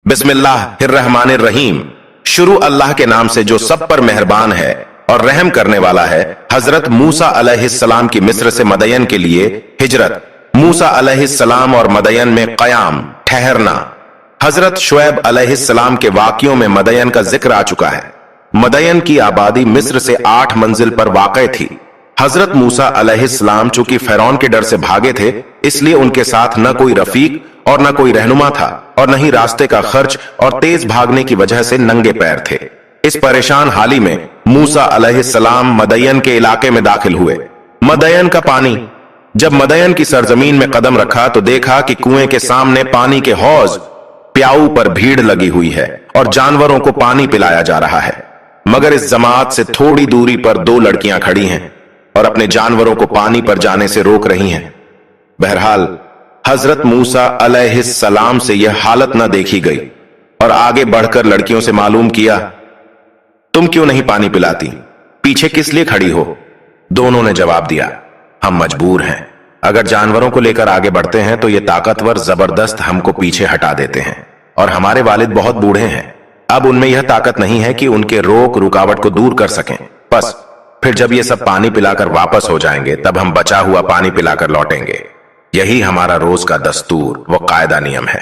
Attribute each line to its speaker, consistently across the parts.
Speaker 1: बिस्मिल्लाहिर्रहमानिर्रहीम। शुरू अल्लाह के नाम से जो सब पर मेहरबान है और रहम करने वाला है। हजरत मूसा अलैहिस्सलाम की मिस्र से मदयन के लिए हिजरत। मूसा अलैहिस्सलाम और मदयन में क़याम, ठहरना। हजरत शुएब अलैहिस्सलाम के वाक़ियों में मदयन का जिक्र आ चुका है। मदयन की आबादी मिस्र से 8 मंजिल पर वाक़ थी। हजरत मूसा अलैहिस्सलाम चूंकि फ़िरौन के डर से भागे थे, इसलिए उनके साथ न कोई रफीक और न कोई रहनुमा था और न ही रास्ते का खर्च, और तेज भागने की वजह से नंगे पैर थे। इस परेशान हाली में मूसा अलैहिस्सलाम मदयन के इलाके में दाखिल हुए। मदयन का पानी। जब मदयन की सरजमीन में कदम रखा तो देखा कि कुएं के सामने पानी के हौज प्याऊ पर भीड़ लगी हुई है और जानवरों को पानी पिलाया जा रहा है। मगर इस जमात से थोड़ी दूरी पर 2 लड़कियां खड़ी हैं और अपने जानवरों को पानी पर जाने से रोक रही हैं। बहरहाल हजरत मूसा अलैहिस्सलाम से यह हालत न देखी गई और आगे बढ़कर लड़कियों से मालूम किया, तुम क्यों नहीं पानी पिलाती? पीछे किस लिए खड़ी हो? दोनों ने जवाब दिया, हम मजबूर हैं। अगर जानवरों को लेकर आगे बढ़ते हैं तो ये ताकतवर जबरदस्त हमको पीछे हटा देते हैं और हमारे वालिद बहुत बूढ़े हैं। अब उनमें यह ताकत नहीं है कि उनके रोक रुकावट को दूर कर सकें। बस फिर जब ये सब पानी पिलाकर वापस हो जाएंगे तब हम बचा हुआ पानी पिलाकर लौटेंगे। यही हमारा रोज का दस्तूर व कायदा नियम है।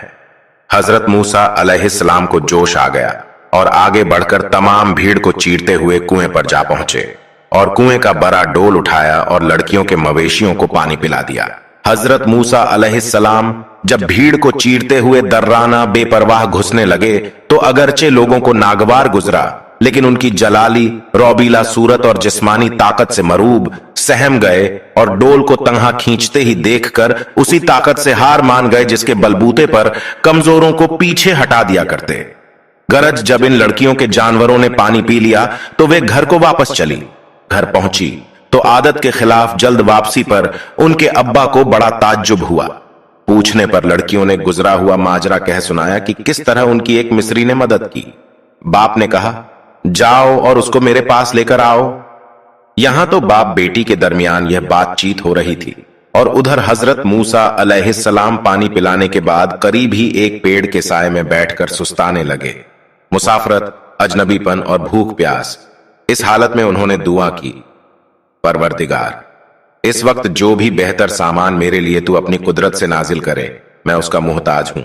Speaker 1: हजरत मूसा अलैहिस्सलाम को जोश आ गया और आगे बढ़कर तमाम भीड़ को चीरते हुए कुएं पर जा पहुंचे और कुएं का बड़ा डोल उठाया और लड़कियों के मवेशियों को पानी पिला दिया। हजरत मूसा अलैहिस्सलाम जब भीड़ को चीरते हुए दर्राना बेपरवाह घुसने लगे तो अगरचे लोगों को नागवार गुजरा, लेकिन उनकी जलाली रौबीला सूरत और जिस्मानी ताकत से मरूब सहम गए और डोल को तंहा खींचते ही देखकर उसी ताकत से हार मान गए जिसके बलबूते पर कमजोरों को पीछे हटा दिया करते। गरज जब इन लड़कियों के जानवरों ने पानी पी लिया तो वे घर को वापस चली। घर पहुंची तो आदत के खिलाफ जल्द वापसी पर उनके अब्बा को बड़ा ताज्जुब हुआ। पूछने पर लड़कियों ने गुजरा हुआ माजरा कह सुनाया कि किस तरह उनकी एक मिस्री ने मदद की। बाप ने कहा, जाओ और उसको मेरे पास लेकर आओ। यहां तो बाप बेटी के दरमियान यह बातचीत हो रही थी और उधर हजरत मूसा अलैहिस्सलाम पानी पिलाने के बाद करीब ही एक पेड़ के साए में बैठकर सुस्ताने लगे। मुसाफरत, अजनबीपन और भूख प्यास, इस हालत में उन्होंने दुआ की, परवरदिगार, इस वक्त जो भी बेहतर सामान मेरे लिए तू अपनी कुदरत से नाजिल करे, मैं उसका मुहताज हूं।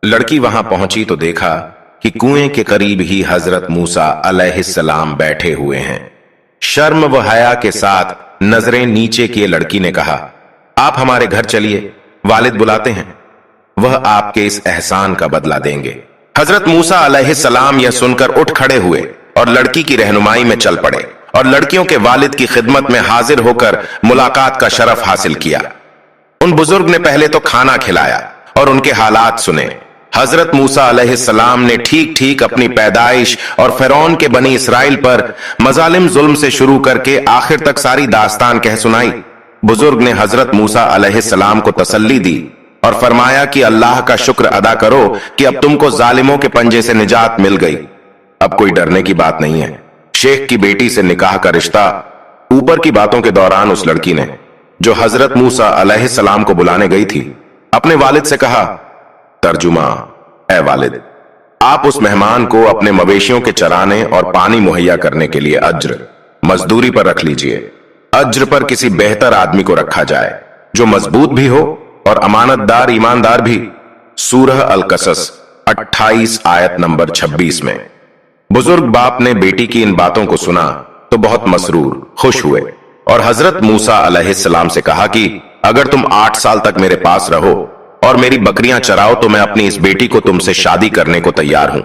Speaker 1: लड़की वहां पहुंची तो देखा कि कुएं के करीब ही हजरत मूसा अलैहिस्सलाम बैठे हुए हैं। शर्म व हया के साथ नजरें नीचे किए लड़की ने कहा, आप हमारे घर चलिए, वालिद बुलाते हैं, वह आपके इस एहसान का बदला देंगे। हजरत मूसा अलैहिस्सलाम यह सुनकर उठ खड़े हुए और लड़की की रहनुमाई में चल पड़े और लड़कियों के वालिद की खिदमत में हाजिर होकर मुलाकात का शरफ हासिल किया। उन बुजुर्ग ने पहले तो खाना खिलाया और उनके हालात सुने। हजरत मूसा अलैहिस्सलाम ने ठीक ठीक अपनी पैदाइश और फिरौन के बनी इसराइल पर मजालिम जुल्म से शुरू करके आखिर तक सारी दास्तान कह सुनाई। बुजुर्ग ने हजरत मूसा अलैहिस्सलाम को तसल्ली दी और फरमाया कि अल्लाह का शुक्र अदा करो कि अब तुमको जालिमों के पंजे से निजात मिल गई। अब कोई डरने की बात नहीं है। शेख की बेटी से निकाह का रिश्ता। ऊपर की बातों के दौरान उस लड़की ने, जो हजरत मूसा अलैहिस्सलाम को बुलाने गई थी, अपने वालिद से कहा, तर्जुमा, ऐ वालिद, आप उस मेहमान को अपने मवेशियों के चराने और पानी मुहैया करने के लिए अज्र, मजदूरी पर रख लीजिए। अज्र पर किसी बेहतर आदमी को रखा जाए जो मजबूत भी हो और अमानतदार ईमानदार भी। सूरह अल-कसस 28 आयत नंबर 26 में। बुजुर्ग बाप ने बेटी की इन बातों को सुना तो बहुत मसरूर, खुश हुए और हजरत मूसा अलैहिस्सलाम से कहा कि अगर तुम 8 साल तक मेरे पास रहो और मेरी बकरियां चराओ तो मैं अपनी इस बेटी को तुमसे शादी करने को तैयार हूं,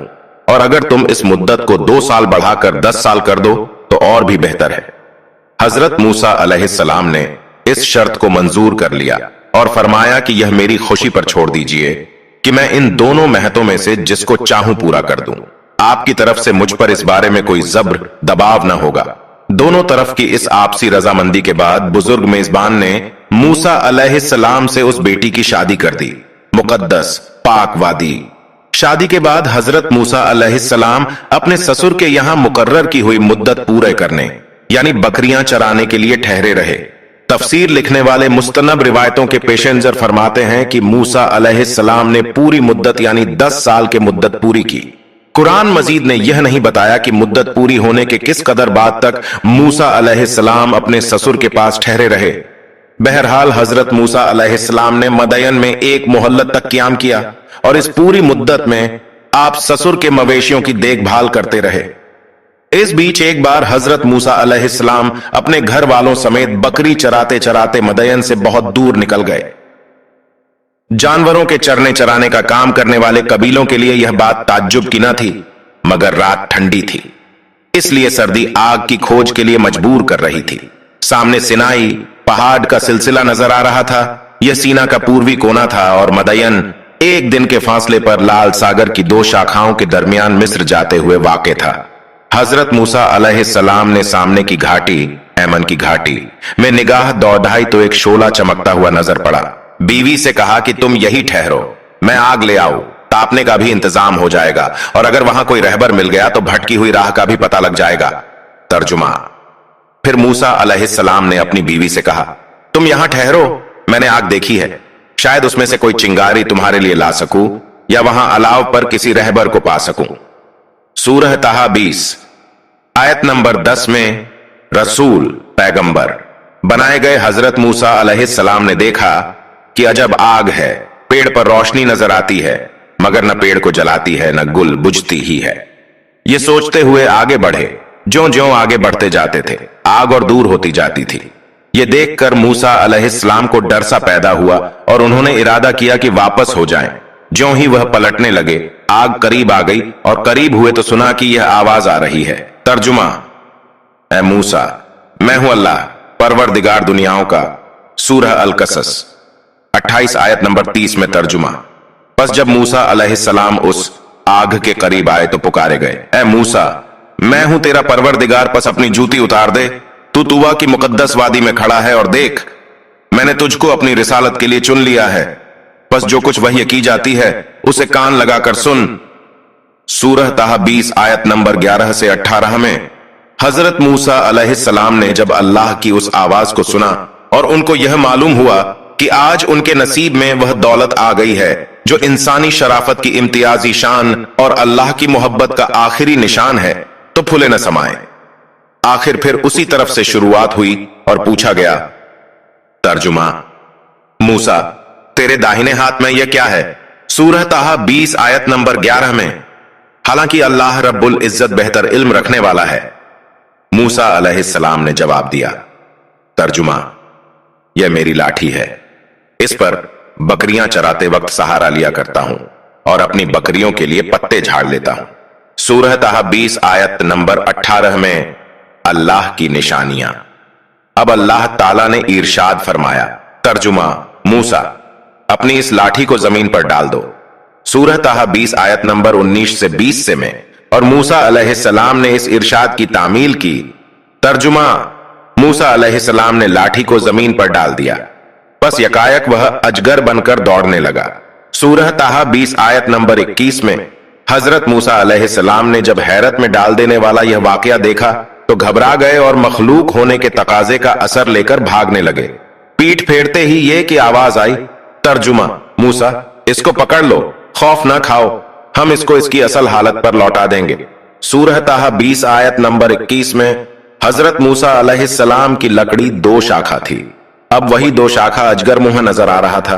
Speaker 1: और अगर तुम इस मुद्दत को 2 साल बढ़ाकर 10 साल कर दो तो और भी बेहतर है। हजरत मूसा अलैहिस्सलाम ने इस शर्त को मंजूर कर लिया और फरमाया कि यह मेरी खुशी पर छोड़ दीजिए कि मैं इन दोनों महतों में से जिसको चाहूं पूरा कर दूं। आपकी तरफ से मुझ पर इस बारे में कोई जबर दबाव न होगा। दोनों तरफ की इस आपसी रजामंदी के बाद बुजुर्ग मेजबान ने मूसा अलैहिस्सलाम से उस बेटी की शादी कर दी। मुकद्दस पाक वादी। शादी के बाद हजरत मूसा अलैहिस्सलाम अपने ससुर के यहाँ मुकर्रर की हुई मुद्दत पूरे करने, यानी बकरियां चराने के लिए ठहरे रहे। तफसीर लिखने वाले मुस्तनब रिवायतों के पेश नजर फरमाते हैं कि मूसा अलैहिस्सलाम ने पूरी मुद्दत यानी 10 साल की मुद्दत पूरी की। कुरान मजीद ने यह नहीं बताया कि मुद्दत पूरी होने के किस कदर बाद तक मूसा अलैहिस्सलाम अपने ससुर के पास ठहरे रहे। बहरहाल हजरत मूसा अलैहिस्सलाम ने मदयन में एक मोहल्लत तक क़याम किया और इस पूरी मुद्दत में आप ससुर के मवेशियों की देखभाल करते रहे। इस बीच एक बार हजरत मूसा अलैहिस्सलाम अपने घर वालों समेत बकरी चराते चराते मदयन से बहुत दूर निकल गए। जानवरों के चरने चराने का काम करने वाले कबीलों के लिए यह बात ताज्जुब की न थी, मगर रात ठंडी थी, इसलिए सर्दी आग की खोज के लिए मजबूर कर रही थी। सामने सिनाई पहाड़ का सिलसिला नजर आ रहा था। यह सीना का पूर्वी कोना था और मदयन एक दिन के फासले पर लाल सागर की 2 शाखाओं के दरमियान मिस्र जाते हुए वाक़ था। हजरत मूसा अलैहिस्सलाम ने सामने की घाटी, ऐमन की घाटी में निगाह दौड़ाई तो एक शोला चमकता हुआ नजर पड़ा। बीवी से कहा कि तुम यही ठहरो, मैं आग ले आऊं, तापने का भी इंतजाम हो जाएगा और अगर वहां कोई रहबर मिल गया तो भटकी हुई राह का भी पता लग जाएगा। तर्जुमा। फिर मूसा अलैहिस्सलाम ने अपनी बीवी से कहा, तुम यहां ठहरो, मैंने आग देखी है, शायद उसमें से कोई चिंगारी तुम्हारे लिए ला सकूं या वहां अलाव पर किसी रहबर को पा सकूं। सूरह ताहा 20 आयत नंबर 10 में रसूल पैगंबर बनाए गए हजरत मूसा अलैहिस्सलाम ने देखा कि अजब आग है, पेड़ पर रोशनी नजर आती है मगर न पेड़ को जलाती है न गुल बुझती ही है। ये सोचते हुए आगे बढ़े। ज्यों ज्यों आगे बढ़ते जाते थे आग और दूर होती जाती थी। ये देखकर मूसा अलैहिस्सलाम को डर सा पैदा हुआ और उन्होंने इरादा किया कि वापस हो जाएं। ज्यों ही वह पलटने लगे आग करीब आ गई और करीब हुए तो सुना कि यह आवाज आ रही है। तर्जुमा। ऐ मूसा, मैं हूं अल्लाह परवरदिगार दुनियाओं का। सूरह अल-कसस 28 आयत नंबर 30 में तर्जुमा। बस जब मूसा अलैहिस्सलाम उस आग के करीब आए तो पुकारे गए, ऐ मूसा, मैं हूं तेरा परवरदिगार, बस अपनी जूती उतार दे। तू तुवा की मुकद्दस वादी में खड़ा है और देख, मैंने तुझको अपनी रिसालत के लिए चुन लिया है। बस जो कुछ वही की जाती है उसे कान लगाकर सुन। सूरह ताहा 20 आयत नंबर 11 से 18 में हजरत मूसा अलैहिस्सलाम ने जब अल्लाह की उस आवाज को सुना और उनको यह मालूम हुआ कि आज उनके नसीब में वह दौलत आ गई है जो इंसानी शराफत की इम्तियाजी शान और अल्लाह की मोहब्बत का आखिरी निशान है, तो फुले न समाए। आखिर फिर उसी तरफ से शुरुआत हुई और पूछा गया। तर्जुमा। मूसा, तेरे दाहिने हाथ में यह क्या है? सूरह ताहा 20 आयत नंबर 11 में। हालांकि अल्लाह रब्बुल इज्जत बेहतर इल्म रखने वाला है। मूसा अलैहिस्सलाम ने जवाब दिया। तर्जुमा। यह मेरी लाठी है, इस पर बकरियां चराते वक्त सहारा लिया करता हूं और अपनी बकरियों के लिए पत्ते झाड़ लेता हूं। सूरह ताहा 20 आयत नंबर 18 में अल्लाह की निशानियां। अब अल्लाह ताला ने इरशाद फरमाया। तर्जुमा। मूसा, अपनी इस लाठी को जमीन पर डाल दो। सूरह ताहा 20 आयत नंबर 19 से 20 से में। और मूसा अलैहिस्सलाम ने इस इरशाद की तामील की। तर्जुमा। मूसा अलैहिस्सलाम ने लाठी को जमीन पर डाल दिया, बस यकायक वह अजगर बनकर दौड़ने लगा। सूरह ताहा 20 आयत नंबर 21 में हजरत मूसा अलैहिस्सलाम ने जब हैरत में डाल देने वाला यह वाकया देखा तो घबरा गए और मखलूक होने के तकाजे का असर लेकर भागने लगे। पीठ फेरते ही ये कि आवाज आई। तर्जुमा। मूसा, इसको पकड़ लो, खौफ ना खाओ, हम इसको इसकी असल हालत पर लौटा देंगे। सूरह ताहा 20 आयत नंबर 21 में हजरत मूसा अलैहिस्सलाम की लकड़ी 2 शाखा थी। अब वही 2 शाखा अजगर मुंह नजर आ रहा था।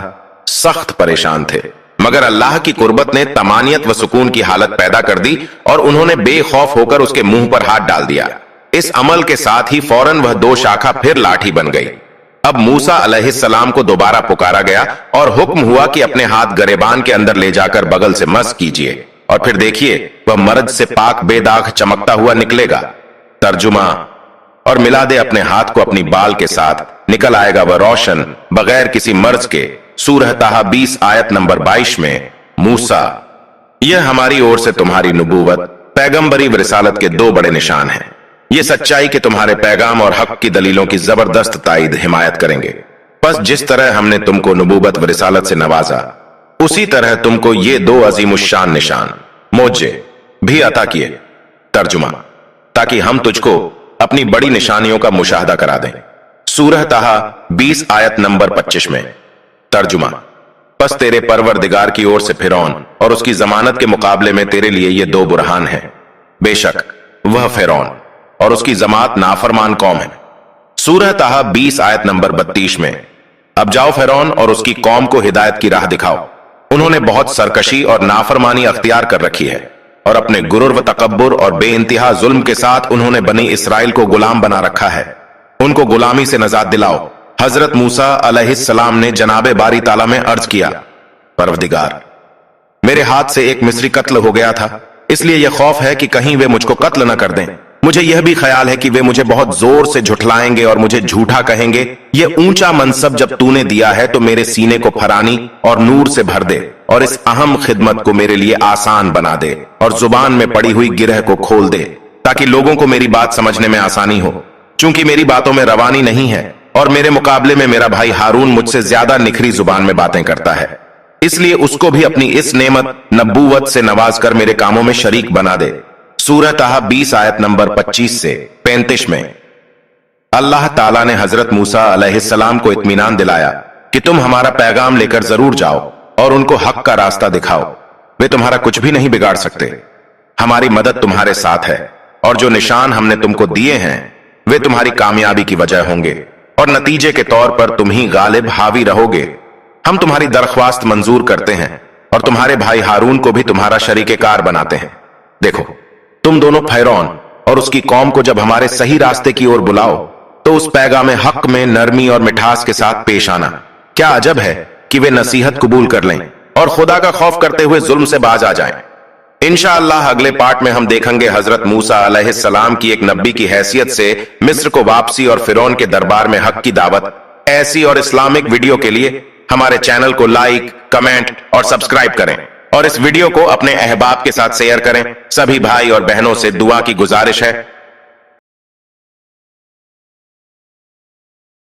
Speaker 1: सख्त परेशान थे, मगर अल्लाह की कुर्बत ने तमानियत व सुकून की हालत पैदा कर दी और उन्होंने बेखौफ होकर उसके मुंह पर हाथ डाल दिया। इस अमल के साथ ही फौरन वह 2 शाखा फिर लाठी बन गई। अब मूसा अलैहिस्सलाम को दोबारा पुकारा गया और हुक्म हुआ कि अपने हाथ गरेबान के अंदर ले जाकर बगल से मस कीजिए और फिर देखिए वह मर्द से पाक बेदाग चमकता हुआ निकलेगा। तर्जुमा। और मिला दे अपने हाथ को अपनी बाल के साथ, निकल आएगा वह रोशन बगैर किसी मर्ज के। सूरह ताहा 20 आयत नंबर 22 में। मूसा, यह हमारी ओर से तुम्हारी नबूवत, पैगंबरी व रिसालत के 2 बड़े निशान हैं। ये सच्चाई के तुम्हारे पैगाम और हक की दलीलों की जबरदस्त ताईद हिमायत करेंगे। बस जिस तरह हमने तुमको नबूवत व रिसालत से नवाजा, उसी तरह तुमको ये 2 अजीमुश्शान निशान मोजे भी अता किए। तर्जुमा। ताकि हम तुझको अपनी बड़ी निशानियों का मुशाहदा करा दें। सूरह तहा 20 आयत नंबर 25 में। तर्जुमा। बस तेरे परवरदिगार की ओर से फिरौन और उसकी जमानत के मुकाबले में तेरे लिए ये दो बुरहान हैं। बेशक वह फिरौन और उसकी जमात नाफरमान कौम है। सूरह तहा 20 आयत नंबर 32 में। अब जाओ फिरौन और उसकी कौम को हिदायत की राह दिखाओ। उन्होंने बहुत सरकशी और नाफरमानी अख्तियार कर रखी है और अपने गुरूर व तकब्बुर और बेइंतहा जुल्म के साथ उन्होंने बनी इसराइल को गुलाम बना रखा है। उनको गुलामी से नजात दिलाओ। हजरत मूसा अलैहिस्सलाम ने जनाबे बारी ताला में अर्ज किया, परवरदिगार, मेरे हाथ से एक मिस्री कत्ल हो गया था, इसलिए यह खौफ है कि कहीं वे मुझको कत्ल न कर दें। मुझे यह भी ख्याल है कि वे मुझे बहुत जोर से झुठलाएंगे और मुझे झूठा कहेंगे। यह ऊंचा मनसब जब तूने दिया है तो मेरे सीने को फरानी और नूर से भर दे और इस अहम खिदमत को मेरे लिए आसान बना दे और जुबान में पड़ी हुई गिरह को खोल दे ताकि लोगों को मेरी बात समझने में आसानी हो। चूंकि मेरी बातों में रवानी नहीं है और मेरे मुकाबले में मेरा भाई हारून मुझसे ज्यादा निखरी जुबान में बातें करता है, इसलिए उसको भी अपनी इस नेमत नबूवत से नवाज कर मेरे कामों में शरीक बना दे। सूरह तहा 20 आयत नंबर 25 से 35 में। अल्लाह ताला ने हजरत मूसा अलैहिस्सलाम को इत्मीनान दिलाया कि तुम हमारा पैगाम लेकर जरूर जाओ और उनको हक का रास्ता दिखाओ। वे तुम्हारा कुछ भी नहीं बिगाड़ सकते। हमारी मदद तुम्हारे साथ है और जो निशान हमने तुमको दिए हैं वे तुम्हारी कामयाबी की वजह होंगे और नतीजे के तौर पर तुम ही गालिब हावी रहोगे। हम तुम्हारी दरख्वास्त मंजूर करते हैं और तुम्हारे भाई हारून को भी तुम्हारा शरीके कार बनाते हैं। देखो, तुम दोनों फिरौन और उसकी कौम को जब हमारे सही रास्ते की ओर बुलाओ तो उस पैगाम हक में नरमी और मिठास के साथ पेश आना। क्या अजब है कि वे नसीहत कबूल कर लें और खुदा का खौफ करते हुए जुल्म से बाज आ जाएं। इंशाअल्लाह अगले पार्ट में हम देखेंगे हजरत मूसा अलैहिस्सलाम की एक नबी की हैसियत से मिस्र को वापसी और फिरौन के दरबार में हक की दावत। ऐसी और इस्लामिक वीडियो के लिए हमारे चैनल को लाइक, कमेंट और सब्सक्राइब करें और इस वीडियो को अपने अहबाब के साथ शेयर करें। सभी भाई और बहनों से दुआ की गुजारिश है,